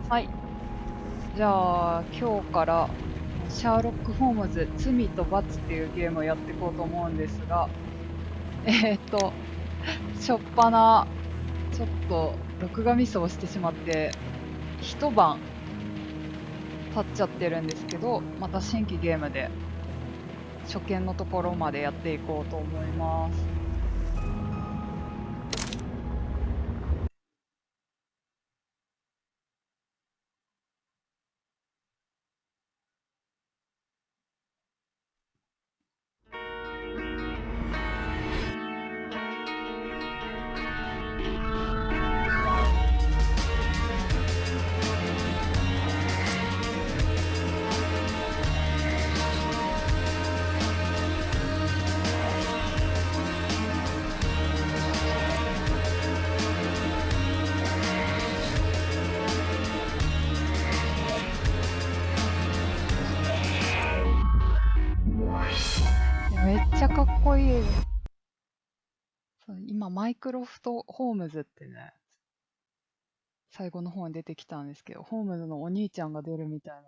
はい。じゃあ、今日から、シャーロック・ホームズ、罪と罰っていうゲームをやっていこうと思うんですが、しょっぱな、ちょっと、録画ミスをしてしまって、一晩経っちゃってるんですけど、また新規ゲームで、初見のところまでやっていこうと思います。めっちゃかっこいい。今、マイクロフト・ホームズってね、最後の方に出てきたんですけど、ホームズのお兄ちゃんが出るみたいな。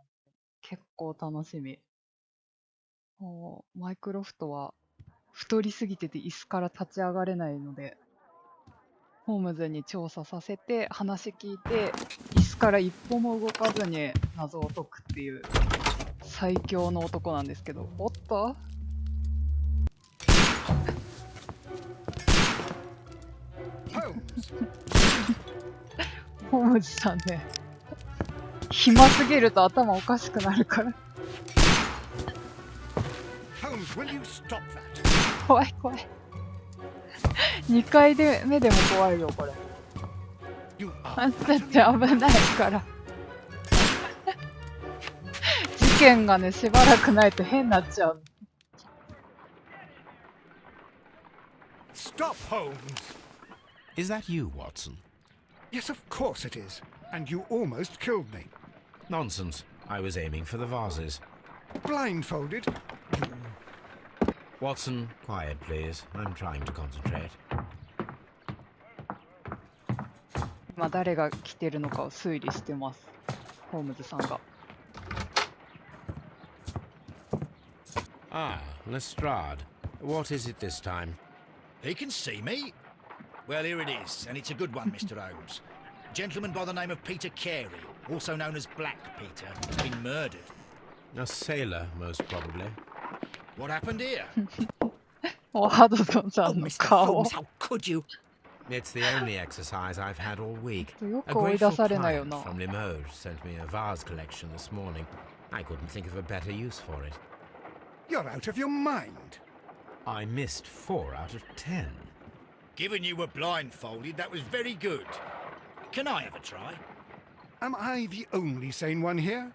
結構楽しみ。マイクロフトは太りすぎてて椅子から立ち上がれないので、ホームズに調査させて、話聞いて、椅子から一歩も動かずに謎を解くっていう最強の男なんですけど、おっとホームズさんね、暇すぎると頭おかしくなるから。怖い怖い。2回目でも怖いよ、これ。あんたって危ないから。事件がね、しばらくないと変になっちゃう。Stop, Holmes! Is that you, Watson? Yes, of course it is. And you almost killed me. Nonsense. I was aiming for the vases. Blindfolded? Watson, quiet, please. I'm trying to concentrate. 今誰が来てるのかを推理してます。ホームズさんが。Ah, Lestrade. What is it this time? He can see me. Well, here it is, and it's a good one, Mr. Holmes. A gentleman by the name of Peter Carey, also known as Black Peter, has been murdered. A sailor, most probably. What happened here? ハドソンさ Oh, んの Mr. 顔。 Holmes, how could you? It's the only exercise I've had all week. よ A く追い出 grateful されないよ client な。 from Limoges sent me a vase collection this morning. I couldn't think of a better use for it. You're out of your mind. I missed 4 out of 10. Given you were blindfolded, that was very good. Can I have a try? Am I the only sane one here?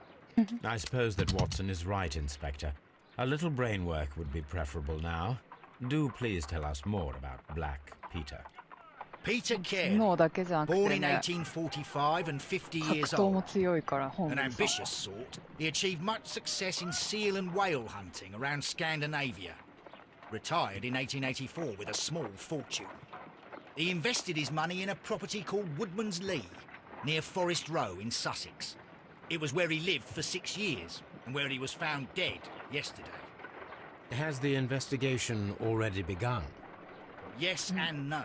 I suppose that Watson is right, Inspector. A little brain work would be preferable now. Do please tell us more about Black Peter. Peter Carey, 脳だけじゃなく born て in ね、 1845 and 50 格 years 闘も old. 強いからホー An ムズさん ambitious sort, he achieved much success in seal and whale hunting around Scandinavia. Retired in 1884 with a small fortune. He invested his money in a property called Woodman's Lee, near Forest Row in Sussex. It was where he lived for 6 years, and where he was found dead yesterday. Has the investigation already begun? Yes and no.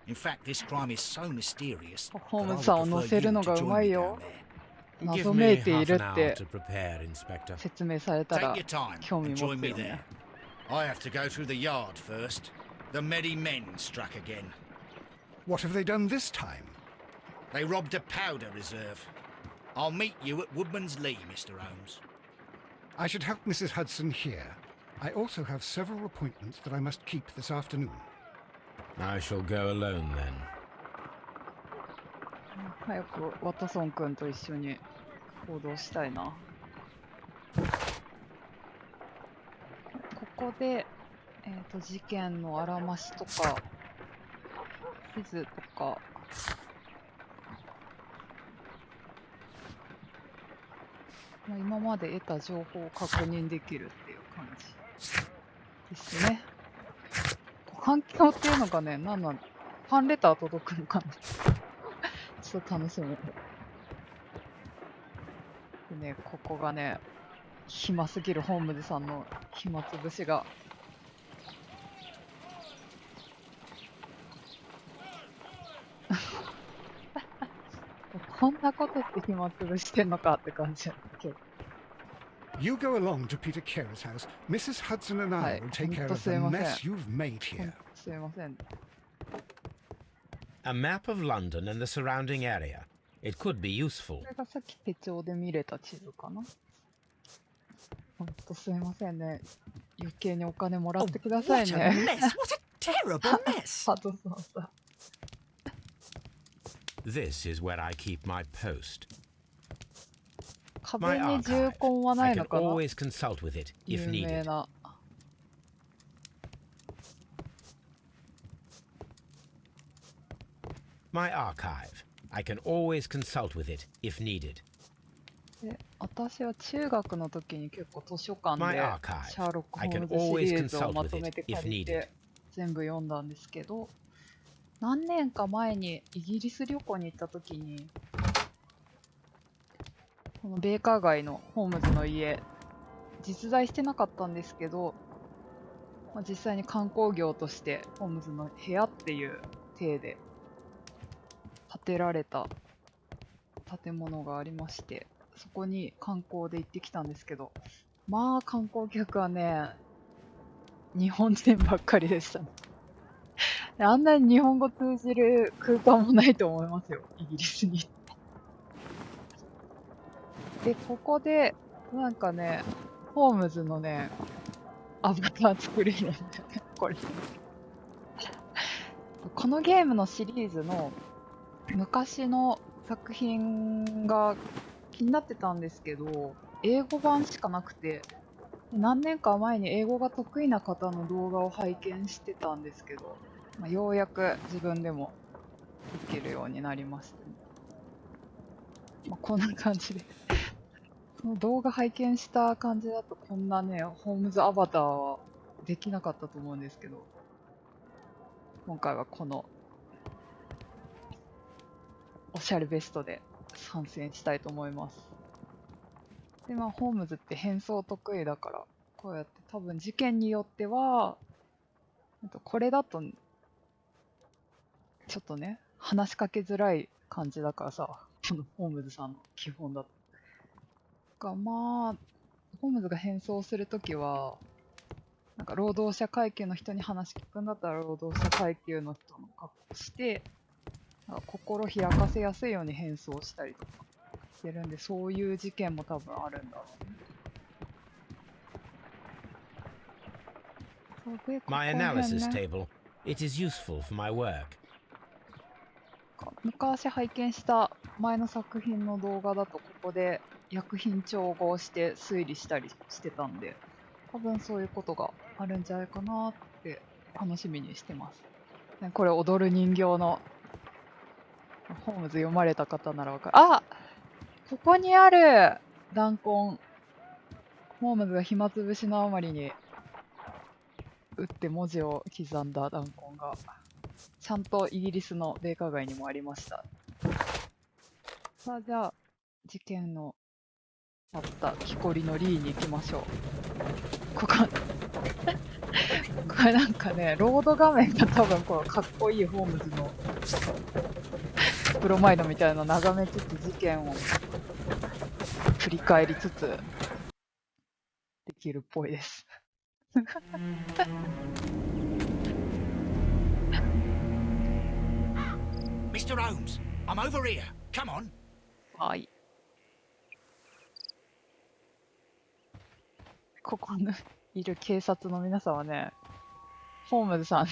In fact, this crime is so mysterious that I ホーム would ズさんを乗 prefer せ you るの to がう join まい me よ down there. 謎めいてい Give る me っ half an hour て to prepare, Inspector. 説明された Take ら your time 興味 and 持 join つ me よ there. ね。 I have to go through the yard first. The merry men struck again. What have they done this time? They robbed a powder reserve. I'll meet you at Woodman's Lee, Mr. Holmes. I should help Mrs. Hudson here. I also have several appointments that I must keep this afternoon. I shall go alone then. 早くワトソン君と一緒に行動したいな。ここで、事件のあらましとか、地図とか、今まで得た情報を確認できるっていう感じですね。反響っていうのがね、ファンレター届くのかなちょっと楽しみ。でね、ここがね、暇すぎるホームズさんの暇つぶしが。こんなことって暇つぶしてんのかって感じなんだけど。You go along to Peter Carey's house. Mrs. Hudson and I will take care of the mess you've made here. すいません。 A map of London and the surrounding area. It could be こ useful. れがさっき手帳で見れた地図かな。ほんとすいませんね。余計にお金もらってください What a ね。 mess! What a terrible mess! ハドソンさん。 This is where I keep my post. 壁 My に銃 archive. 痕はな I いの can かな。 always consult with it if 有名 needed. な。My archive. I can always consult with it if needed. で、私は中学の時に結構図書館 My で archive. シャーロック・ホ I ー can ムズシ always リーズを consult ま with とめ it て if 借り needed. て全部読んだんですけど、何年か前にイギリス旅行に行った時に、このベーカー街のホームズの家、実在してなかったんですけど、まあ、実際に観光業としてホームズの部屋っていう体で建てられた建物がありまして、そこに観光で行ってきたんですけど、まあ観光客はね、日本人ばっかりでしたね。であんなに日本語通じる空間もないと思いますよ、イギリスに。で、ここで、なんかね、ホームズのね、アバター作れるんだよね、これ。このゲームのシリーズの昔の作品が気になってたんですけど、英語版しかなくて、何年か前に英語が得意な方の動画を拝見してたんですけど、まあ、ようやく自分でもできるようになりましたね。まあ、こんな感じで。その動画拝見した感じだとこんなね、ホームズアバターはできなかったと思うんですけど、今回はこのおしゃれベストで参戦したいと思います。で、まあ、ホームズって変装得意だから、こうやって多分事件によっては、これだと、ちょっとね、話しかけづらい感じだからさ、このホームズさんの基本だと。まあ、ホームズが変装するときは、なんか労働者階級の人に話聞くんだったら労働者階級の人の格好して、なんか心開かせやすいように変装したりとかしてるんで、そういう事件も多分あるんだろうね。そうで、ここ My ら辺 analysis ね、table. It is useful for my work. 昔拝見した前の作品の動画だとここで薬品調合して推理したりしてたんで、多分そういうことがあるんじゃないかなって楽しみにしてます。ね、これ踊る人形のホームズ読まれた方ならわかる。あ、ここにある弾痕。ホームズが暇つぶしのあまりに打って文字を刻んだ弾痕がちゃんとイギリスのベーカー街にもありました。さあ、じゃあ事件のあった木こりのリーに行きましょう。これなんかね、ロード画面が多分このかっこいいホームズのプロマイドみたいなのを眺めつつ事件を振り返りつつできるっぽいです。Mr. Holmes, I'm over here. Come on. はい。ここにいる警察の皆さんはね、ホームズさん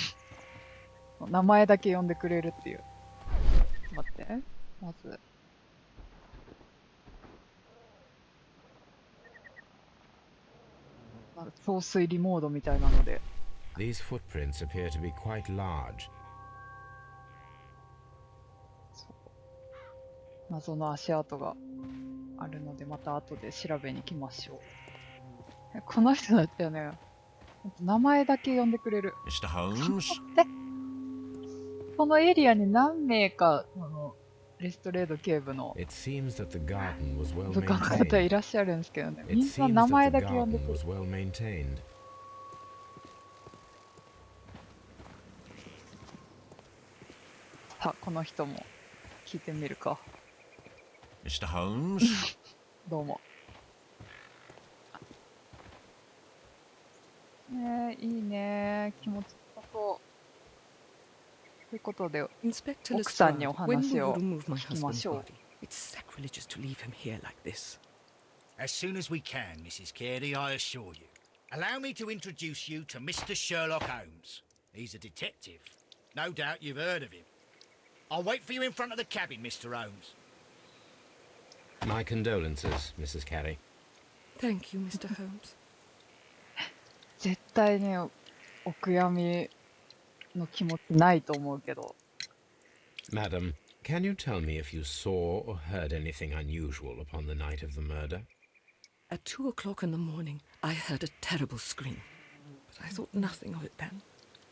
の名前だけ呼んでくれるっていう。待って、まず。総推理モードみたいなので。 These footprints appear to be quite large. 謎の足跡があるので、また後で調べに来ましょう。この人だったよね。名前だけ呼んでくれる。 Mr. Holmes? このエリアに何名かレストレード警部の It seems that the garden was well 部下の方い maintained. らっしゃるんですけどね。 It みんな seems 名 that 前 the だけ呼んで garden くる。 was well maintained. さあ、この人も聞いてみるか。 Mr. Holmes? どうも。ねえ、いいね。気持ちよさそう。ということで、 Inspector 奥さんにお Lestrade, when 話 will を you remove my 聞きま husband's しょう。 body? It's sacrilegious to leave him here like this. As soon as we can, Mrs. Carey, I assure you. Allow me to introduce you to Mr. Sherlock Holmes. He's a detective. No doubt you've heard of him. I'll wait for you in front of the cabin, Mr. Holmes. My condolences, Mrs. Carey. Thank you, Mr. Holmes. 絶対ね、お悔やみの気持ちないと思うけど。 Madam, can you tell me if you saw or heard anything unusual upon the night of the murder? At 2 o'clock in the morning, I heard a terrible scream. But I thought nothing of it then.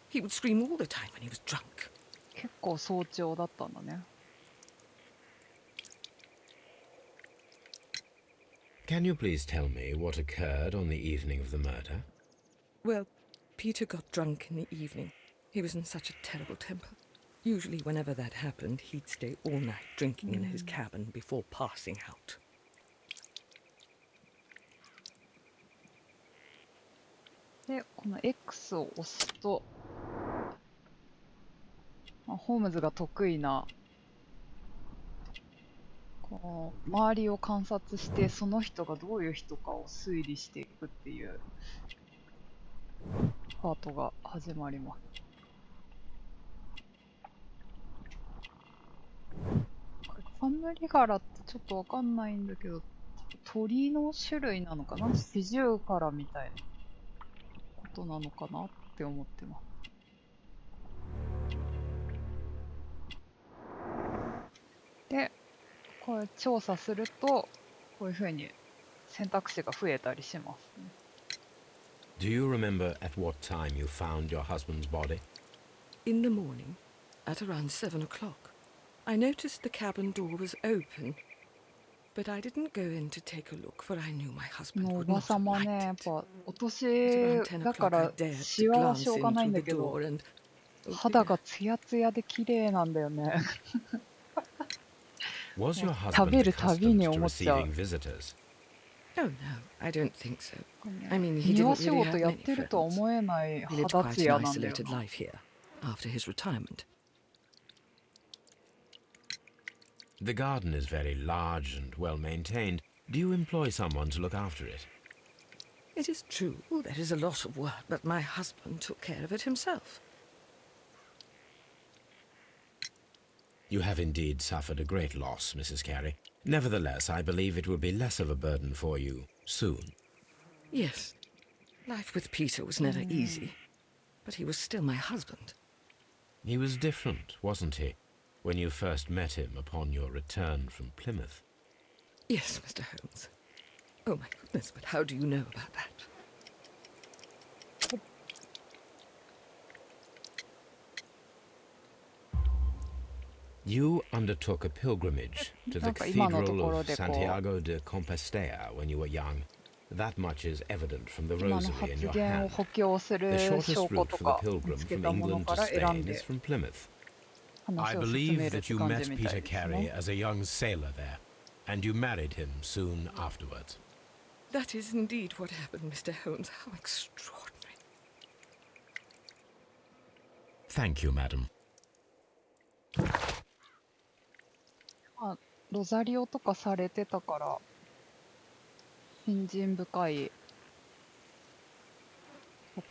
He would scream all the time when he was drunk. 結構早朝だったんだね。 Can you please tell me what occurred on the evening of the murder? Well, Peter got drunk in the evening. He was in such a terrible temper. Usually, whenever that happened, he'd stay all night drinking in his cabin before passing out. で、この X を押すと、まあ、ホームズが得意なこの周りを観察してその人がどういう人かを推理していくっていうパートが始まります。これカムリガラってちょっとわかんないんだけど、鳥の種類なのかな、シジュウカラみたいなことなのかなって思ってます。で、これ調査するとこういうふうに選択肢が増えたりしますね。 Do you remember at what time you found your husband's body? In the morning, at around 7 o'clock, I noticed the cabin door was open, but I didn't go in to take a look, for I knew my こ husband のお would ば not さ have まね、や liked っ it. ぱお At 年 around 10だか o'clock, I ら dared シ to ワはし glance ょうが in ないん through だ the けど、 door, and oh 肌 dear, がツヤツヤで綺麗なんだよね。 Was your 食べ husband るたびに accustomed to 思っちゃう。 receiving visitors? oh no, I don't think so. これね I mean, he 庭 didn't 仕 really 事 have やっ many てるとは friends. 思えない He lived 肌 quite ツ an ヤなんだよ isolated な。 life here after his retirement. The garden is very large and well maintained. Do you employ someone to look after it? It is true, there is a lot of work, but my husband took care of it himself. You have indeed suffered a great loss, Mrs. Carey. Nevertheless, I believe it will be less of a burden for you soon. Yes, life with Peter was never easy, but he was still my husband. He was different, wasn't he, when you first met him upon your return from Plymouth? Yes, Mr. Holmes. Oh my goodness, but how do you know about that? You undertook a pilgrimage to the なんか今のとこ Cathedral ろ of でこう Santiago de Compostela when you were young. That much is evident from the 今の rosary in 発 your 言を hand. 補強す The る shortest 証拠 route と for か the 見 pilgrim つけ from たもの England か to ら選ん Spain で is from Plymouth. 話 I を進め believe るっ that て you 感 met じみた Peter いです Carey ね。 as a young sailor there, and you married him soon afterwards. That is indeed what happened, Mr. Holmes. How extraordinary. Thank you, madam. まあ、ロザリオとかされてたから信心深い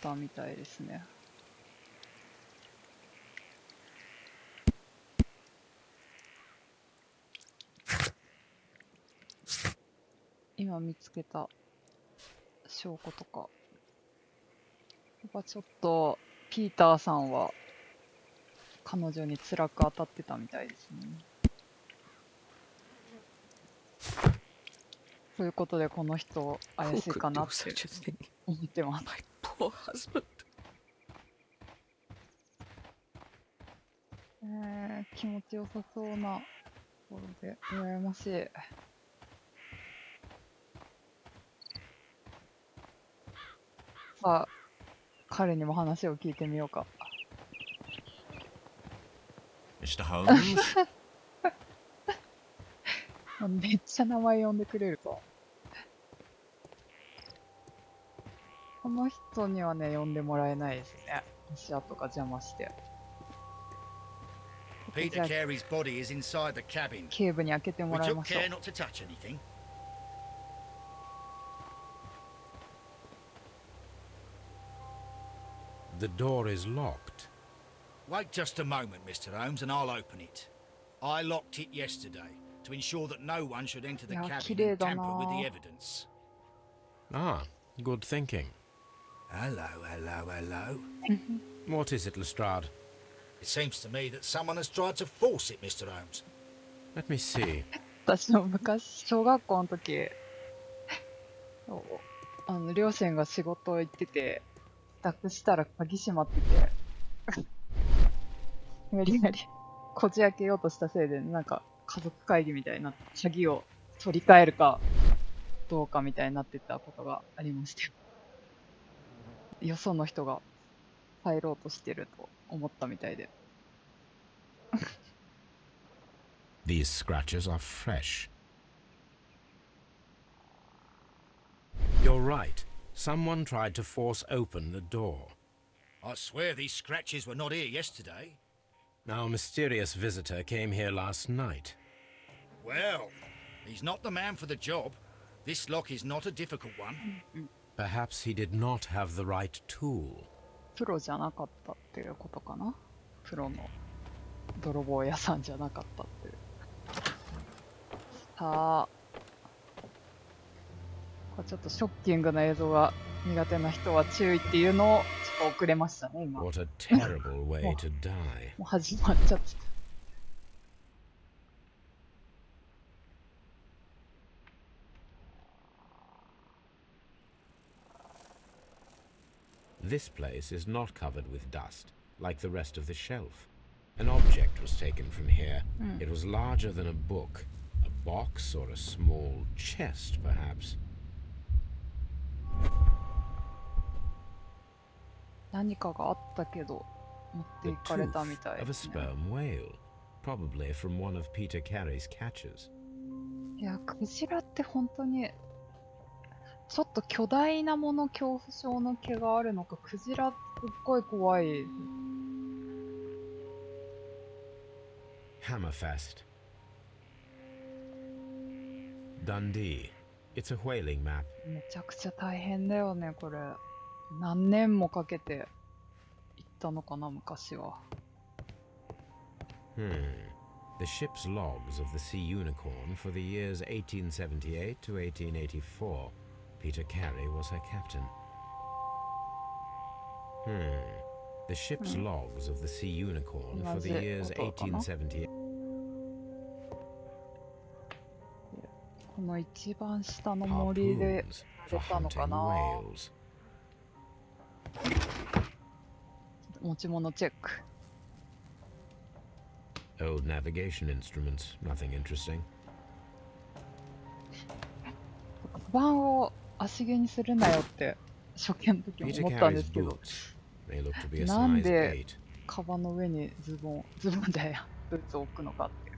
方みたいですね。今見つけた証拠とか、やっぱちょっとピーターさんは彼女に辛く当たってたみたいですね。ということでこの人怪 Who しい could かな do って such a thing? 思ってます。 My poor husband. 気持ちよさそうなころで羨ましい。さあ、彼にも話を聞いてみようか。Mr. Holmes? めっちゃ名前呼んでくれると。この人にはね、呼んでもらえないですね。足跡が邪魔して。じ Peter ゃあ、 Carey's body is inside the cabin. 警部に開けても We らい took ましょう。 care not to touch anything. The door is locked. Wait just a moment, Mr. Holmes, and I'll open it. I locked it yesterday to ensure that no one should enter the Yeah, cabin and 綺麗だ tamper with the な。 evidence. Ah, good thinking. Hello, hello, hello. What is it, Lestrade? It seems to me that someone has tried to force it, Mr. Holmes. Let me see. 私も昔、小学校の時、両親が仕事行ってて、帰宅したら鍵閉まってて、無理やりこじ開けようとしたせいで、なんか家族会議みたいになって、鍵を取り替えるかどうかみたいになってたことがありましたよ。よその人が入ろうとしてると思ったみたいで。These scratches are fresh. You're right. Someone tried to force open the door. I swear these scratches were not here yesterday. Our mysterious visitor came here last night. Well, he's not the man for the job. This lock is not a difficult one. Perhaps he did not have the right tool. プロじゃなかったっていうことかな。プロの泥棒屋さんじゃなかったっていう。さあ、これちょっとショッキングな映像が苦手な人は注意っていうのをちょっと遅れましたね、今。も What a terrible way to die. う始まっちゃった。This place is not covered with dust, like the rest of the shelf. An object was taken from here. It was larger than a book. A box or a small chest, perhaps. 何かがあったけど、持って The いかれた tooth みたい of a ですね。 sperm whale, probably from one of Peter Carey's catches. いや、クジラって本当に、ちょっと巨大なもの恐怖症の毛があるのか、クジラすっごい怖い。 Hammerfest. Dundee. It's a whaling map. めちゃくちゃ大変だよね、これ。何年もかけて行ったのかな、昔は。The ship's logs of the Sea Unicorn for the years 1878 to 1884. Peter Carey was her captain. The ship's logs of the Sea Unicorn for the years 1878. この一番下の森で Harpoons 出 for たのか hunting な。 whales. 持ち物チェック。 Old navigation instruments, nothing interesting. カバンを足毛にするなよって初見の時 Peter も思ったんで Carey's すけど、 boots. They look to be a なん size で 8. カバンの上にズボンでブーツを置くのかっていう。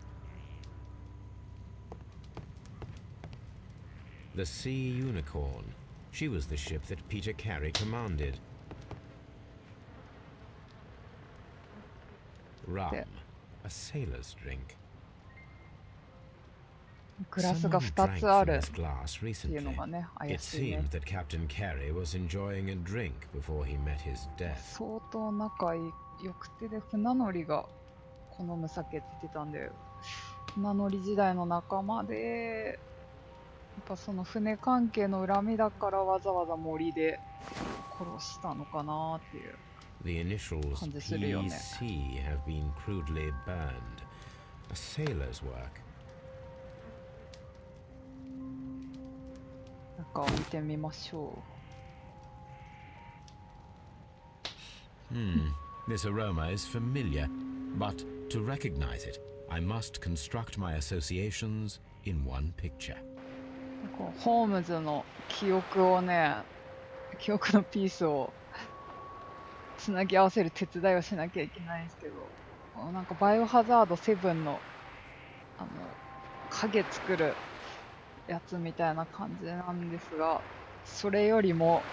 The Sea Unicorn. She was the ship that Peter Carey commanded. Rum, Yeah. a sailor's drink. グラスが Someone 2 drank つあ from る this glass っていう recently. のがね、怪 It しいね。 seemed that Captain Carey was enjoying a drink before he met his death. 相当仲良くてで、船乗りが好む酒って言ってたんで、船乗り時代の仲間で、やっぱその船関係の恨みだからわざわざ森で殺したのかなっていう。 The initials 感じするよね。 PC have been crudely burned. A sailor's work. 中を見てみましょ This aroma is familiar, but to recognize it, I must construct my associations in one picture. こうホームズの記憶をね、記憶のピースをつなぎ合わせる手伝いをしなきゃいけないんですけど、なんかバイオハザード7の影作るやつみたいな感じなんですが、それよりも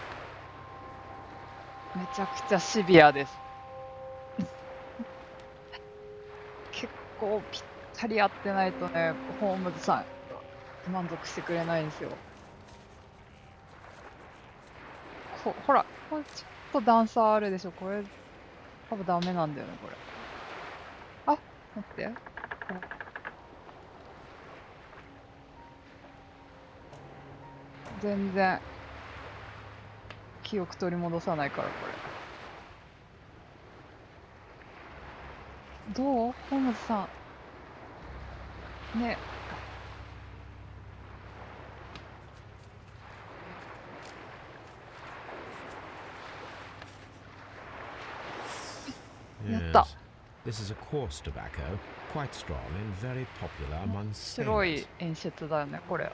めちゃくちゃシビアです。結構ぴったり合ってないとね、ホームズさん満足してくれないんですよ。ほら、これちょっと段差あるでしょ。これ多分ダメなんだよね、これ。あ、待って。全然記憶取り戻さないから、これ。どう？ホームズさん。ね。Yes. This is a coarse tobacco, quite strong and very popular among 白 sailors. い演出だよね、これ。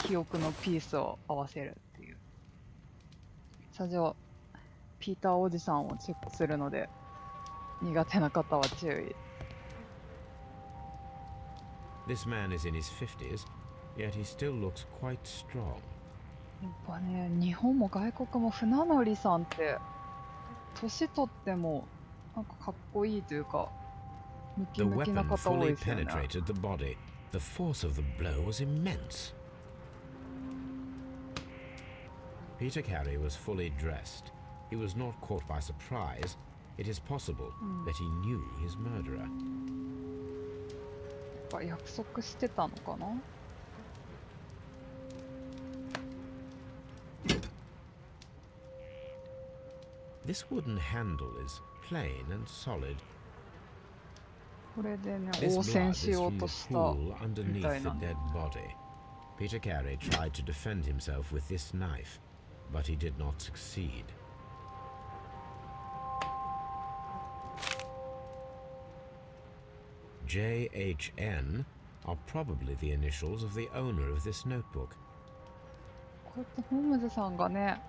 記憶のピースを合わせるっていう。さあ、じゃあ、ピーターおじさんをチェックするので、苦手な方は注意。This man is in his 50s, yet he still looks quite strong. やっぱね、日本も外国も船乗りさんって、年取っても、なんかかっこいいというか、ムキ The ムキな weapon 方多 fully いですよね。 penetrated the body. The force of the blow was immense. Peter Carey was fully dressed. He was not caught by surprise. It is possible that he knew his murderer. やっぱ約束してたのかな。This wooden handle is plain and solid. これでね、 This 応戦 blood し is よう from と the した pool み underneath たい the なんで。 dead body. Peter Carey tried to defend himself with this knife, but he did not succeed. JHN are probably the initials of the owner of this notebook. こうやってホームズさんがね、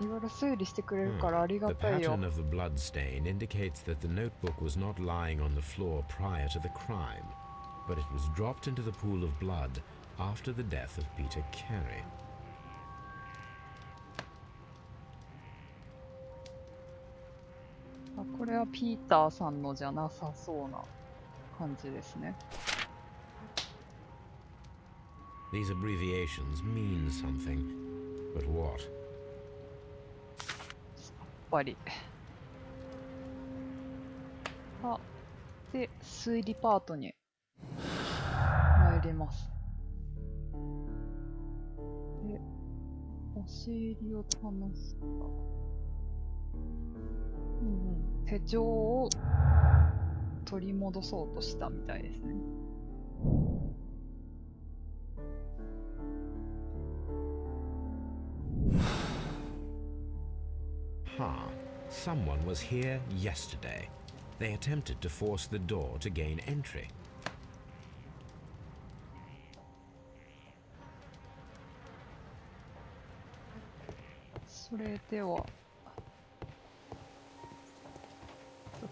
いろいろ整理してくれるからあり The がたいよ。 pattern of the blood stain indicates that the notebook was not lying on the floor prior to the crime, but it was dropped into the pool of blood after the death of Peter Carey. あ、これはピーターさんのじゃなさそうな感じですね。 These abbreviations mean something, but what? さっぱり。あ、で、推理パートに参ります。で、お尻を離すか。手帳を取り戻そうとしたみたいですね。Ha! Someone was here yesterday. They attempted to force the door to gain entry. それでは、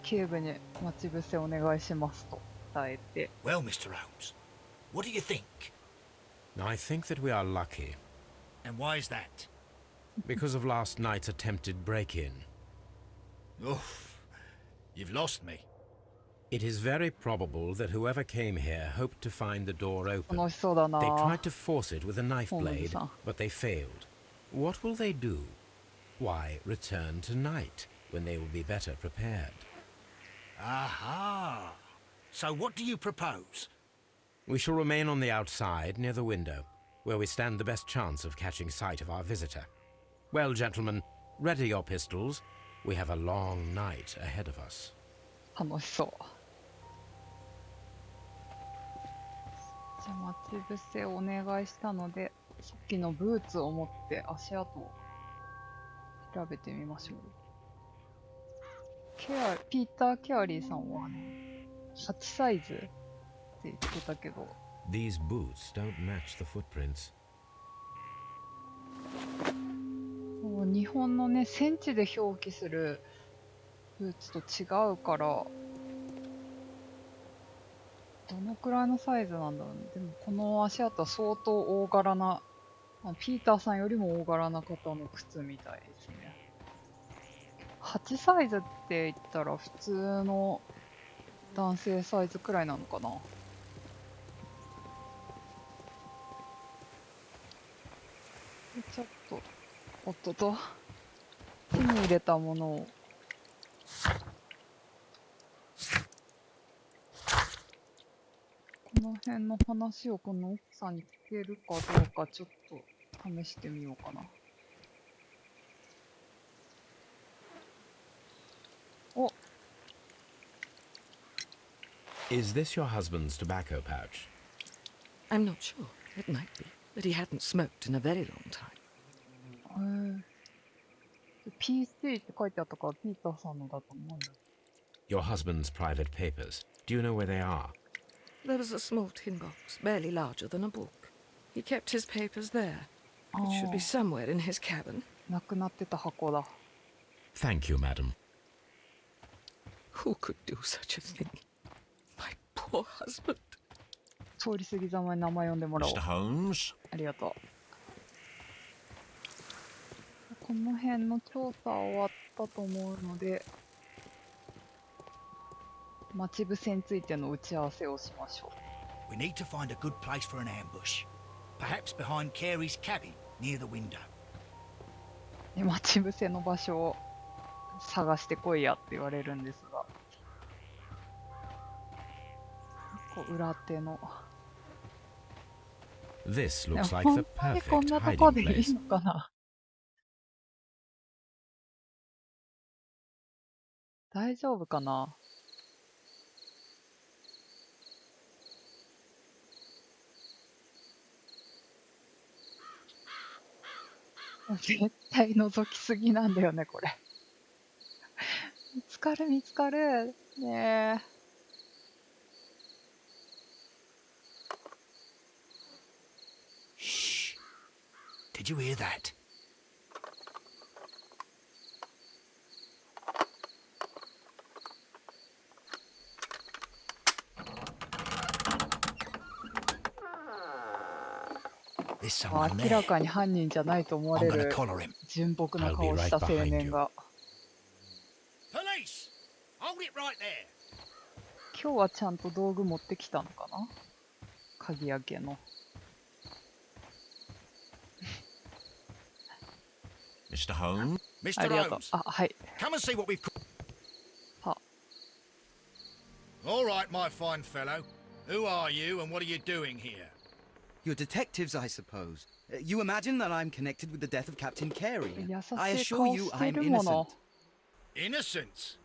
警部に待ち伏せお願いしますと伝えて。 Well, Mr. Holmes, what do you think? I think that we are lucky, And why is that? because of last night's attempted break-in. Oof, you've lost me. It is very probable that whoever came here hoped to find the door open. 楽しそうだな。 They tried to force it with a knife blade, Holmes-san. but they failed. What will they do? Why return tonight, when they will be better prepared? Aha! So what do you propose? We shall remain on the outside, near the window, where we stand the best chance of catching sight of our visitor. Well, gentlemen, ready your pistols. We have a long night ahead of us. 楽しそう。じゃあ待ち伏せをお願いしたので、さっきのブーツを持って足跡を調べてみましょう。ピーター・ケアリーさんはね、8サイズって言ってたけど。 These boots don't match the footprints. もう日本のね、センチで表記するブーツと違うから、どのくらいのサイズなんだろうね。でもこの足跡は相当大柄な、ピーターさんよりも大柄な方の靴みたいですね。8サイズって言ったら普通の男性サイズくらいなのかな。ちょっと、おっとと、手に入れたものをこの辺の話をこの奥さんに聞けるかどうかちょっと試してみようかな。お、Is this your husband's tobacco pouch? I'm not sure. It might be, but he hadn't smoked in a very long time. PC って書いてあったからピーターさんのだと思うんだ。Your husband's private papers. Do you know where they are? There was a small tin box, barely larger than a book. He kept his papers there. It should be somewhere in his cabin. なくなってた箱だ。Thank you, madam. Who could do such a thing? My poor husband. 通り過ぎざまに名前呼んでもらおう。 Mr. Holmes? ありがとう。この辺の調査は終わったと思うので、待ち伏せについての打ち合わせをしましょう。 We need to find a good place for an ambush. Perhaps behind Carey's cabin, near the window. で待ち伏せの場所を探してこいやって言われるんですが、こう裏手の。 This でも looks like 本 the 当にこん perfect なとこ hiding でいい place. のかな。大丈夫かな。絶対覗きすぎなんだよね、これ。見つかる、見つかる。ねえ。Shh. Did you hear that? There's 明 someone ら there. かに犯人じゃないと思わ I'm れ gonna る collar him. 純朴な顔をした青年が。 Police! Hold it right there. 今日はちゃんと道具持ってきたのかな。鍵開けの。 Mr. Holmes? あ Mr. りがとう。 Holmes, あ、はい。 come and see what we've... は、 All right, my fine fellow. Who are you and what are you doing here? You're detectives, I suppose. You imagine that I'm connected with the death of Captain Carey. 優し I い assure 顔 you して I'm るもの。 innocent. Innocent?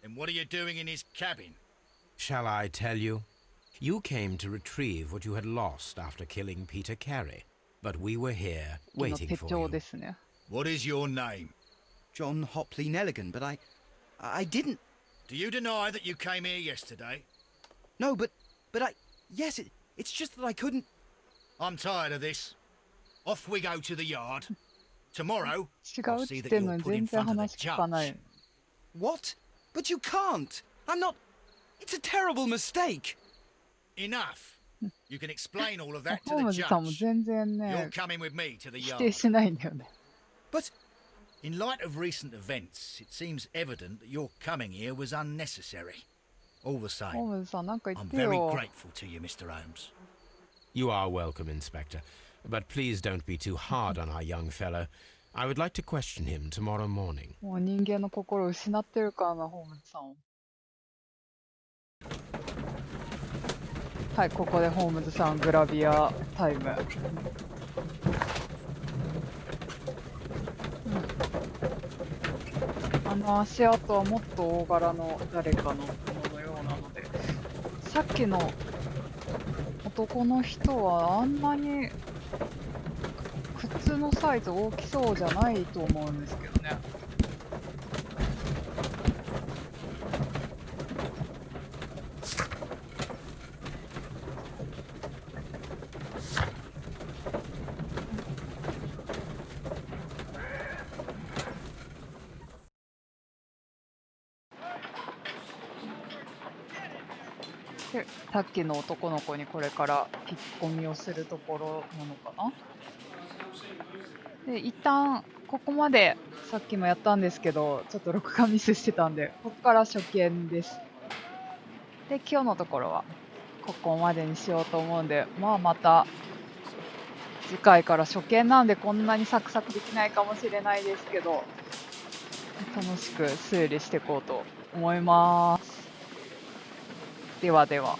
Then what are you doing in his cabin? Shall I tell you? You came to retrieve what you had lost after killing Peter Carey, but we were here の waiting 手 for 帳 you. ですね。 What is your name? John Hopley Nelligan, but I didn't. Do you deny that you came here yesterday? No, but yes, it's just that I couldn't. I'm tired of this. Off we go to the yard. Tomorrow, 違う I'll っ see て that 言ってんの you're に put 全 in 然 front of 話 the 聞かない judge. What? But you can't. I'm not. It's a terrible mistake. Enough. You can explain all of that ホ to ー the ムズさんも judge. 全然 You're ね、 coming with me to the 否 yard. 定しないんだよね。 But In light of recent events, it seems evident that your coming here was unnecessary. All the ホー same, ムズさんなんか言っ I'm て very よ。 grateful to you, Mr. Holmes. You are welcome, Inspector. But please don't be too hard on our young fellow. I would like to question him tomorrow morning. もう人間の心を失ってるからな、ホームズさんを。はい、ここでホームズさんグラビアタイム。あの足跡はもっと大柄の誰かのもののようなので、さっきの男の人はあんなに靴のサイズ大きそうじゃないと思うんですけどね。で、さっきの男の子にこれから聞き込みをするところなのかな。で、一旦ここまでさっきもやったんですけど、ちょっと録画ミスしてたんで、ここから初見です。で、今日のところはここまでにしようと思うんで、まあまた次回から初見なんでこんなにサクサクできないかもしれないですけど、楽しく推理していこうと思います。ではでは。